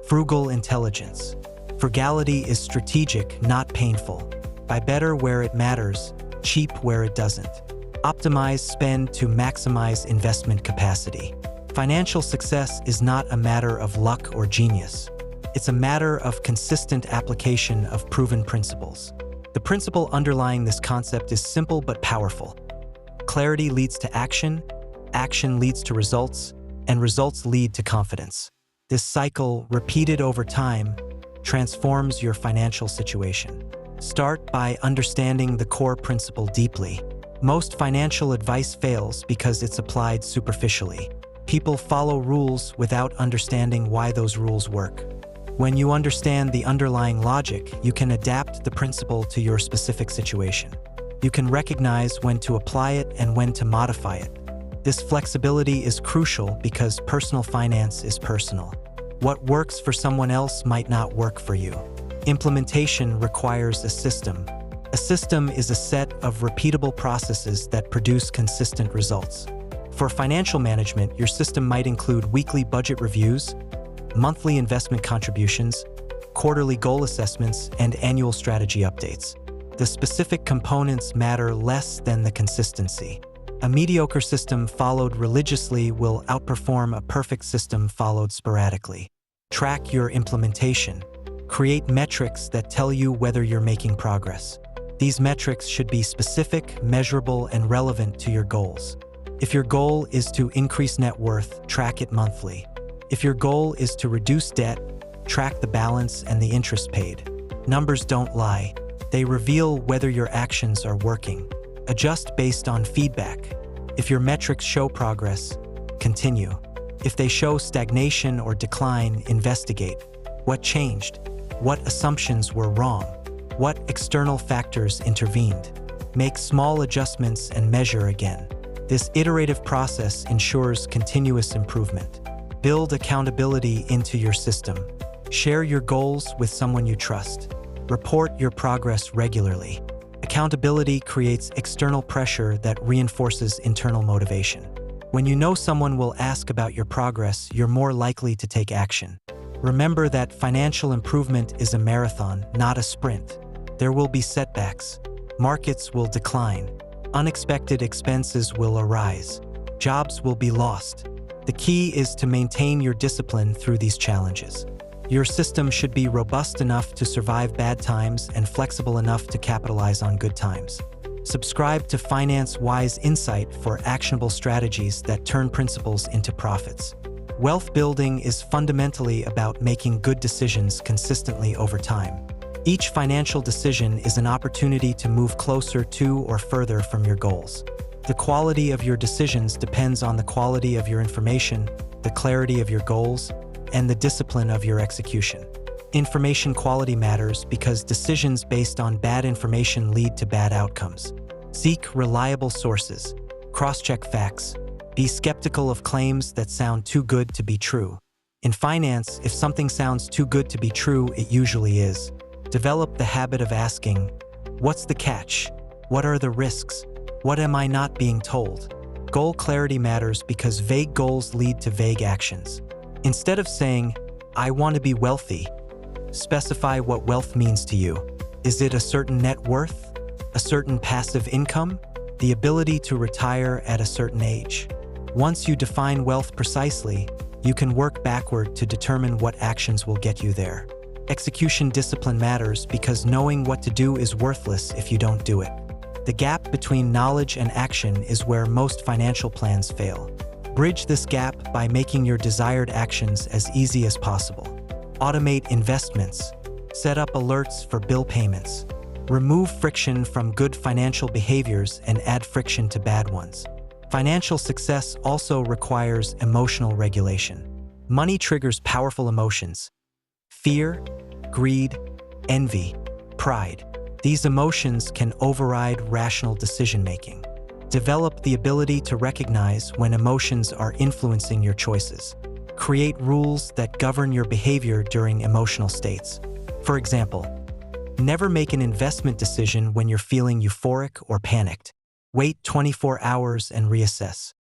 Frugal intelligence. Frugality is strategic, not painful. Buy better where it matters, cheap where it doesn't. Optimize spend to maximize investment capacity. Financial success is not a matter of luck or genius. It's a matter of consistent application of proven principles. The principle underlying this concept is simple but powerful. Clarity leads to action, action leads to results, and results lead to confidence. This cycle, repeated over time, transforms your financial situation. Start by understanding the core principle deeply. Most financial advice fails because it's applied superficially. People follow rules without understanding why those rules work. When you understand the underlying logic, you can adapt the principle to your specific situation. You can recognize when to apply it and when to modify it. This flexibility is crucial because personal finance is personal. What works for someone else might not work for you. Implementation requires a system. A system is a set of repeatable processes that produce consistent results. For financial management, your system might include weekly budget reviews, monthly investment contributions, quarterly goal assessments, and annual strategy updates. The specific components matter less than the consistency. A mediocre system followed religiously will outperform a perfect system followed sporadically. Track your implementation. Create metrics that tell you whether you're making progress. These metrics should be specific, measurable, and relevant to your goals. If your goal is to increase net worth, track it monthly. If your goal is to reduce debt, track the balance and the interest paid. Numbers don't lie. They reveal whether your actions are working. Adjust based on feedback. If your metrics show progress, continue. If they show stagnation or decline, investigate. What changed? What assumptions were wrong? What external factors intervened? Make small adjustments and measure again. This iterative process ensures continuous improvement. Build accountability into your system. Share your goals with someone you trust. Report your progress regularly. Accountability creates external pressure that reinforces internal motivation. When you know someone will ask about your progress, you're more likely to take action. Remember that financial improvement is a marathon, not a sprint. There will be setbacks. Markets will decline. Unexpected expenses will arise. Jobs will be lost. The key is to maintain your discipline through these challenges. Your system should be robust enough to survive bad times and flexible enough to capitalize on good times. Subscribe to Finance Wise Insight for actionable strategies that turn principles into profits. Wealth building is fundamentally about making good decisions consistently over time. Each financial decision is an opportunity to move closer to or further from your goals. The quality of your decisions depends on the quality of your information, the clarity of your goals, and the discipline of your execution. Information quality matters because decisions based on bad information lead to bad outcomes. Seek reliable sources. Cross-check facts. Be skeptical of claims that sound too good to be true. In finance, if something sounds too good to be true, it usually is. Develop the habit of asking, what's the catch? What are the risks? What am I not being told? Goal clarity matters because vague goals lead to vague actions. Instead of saying, I want to be wealthy, specify what wealth means to you. Is it a certain net worth? A certain passive income? The ability to retire at a certain age? Once you define wealth precisely, you can work backward to determine what actions will get you there. Execution discipline matters because knowing what to do is worthless if you don't do it. The gap between knowledge and action is where most financial plans fail. Bridge this gap by making your desired actions as easy as possible. Automate investments. Set up alerts for bill payments. Remove friction from good financial behaviors and add friction to bad ones. Financial success also requires emotional regulation. Money triggers powerful emotions: fear, greed, envy, pride. These emotions can override rational decision-making. Develop the ability to recognize when emotions are influencing your choices. Create rules that govern your behavior during emotional states. For example, never make an investment decision when you're feeling euphoric or panicked. Wait 24 hours and reassess.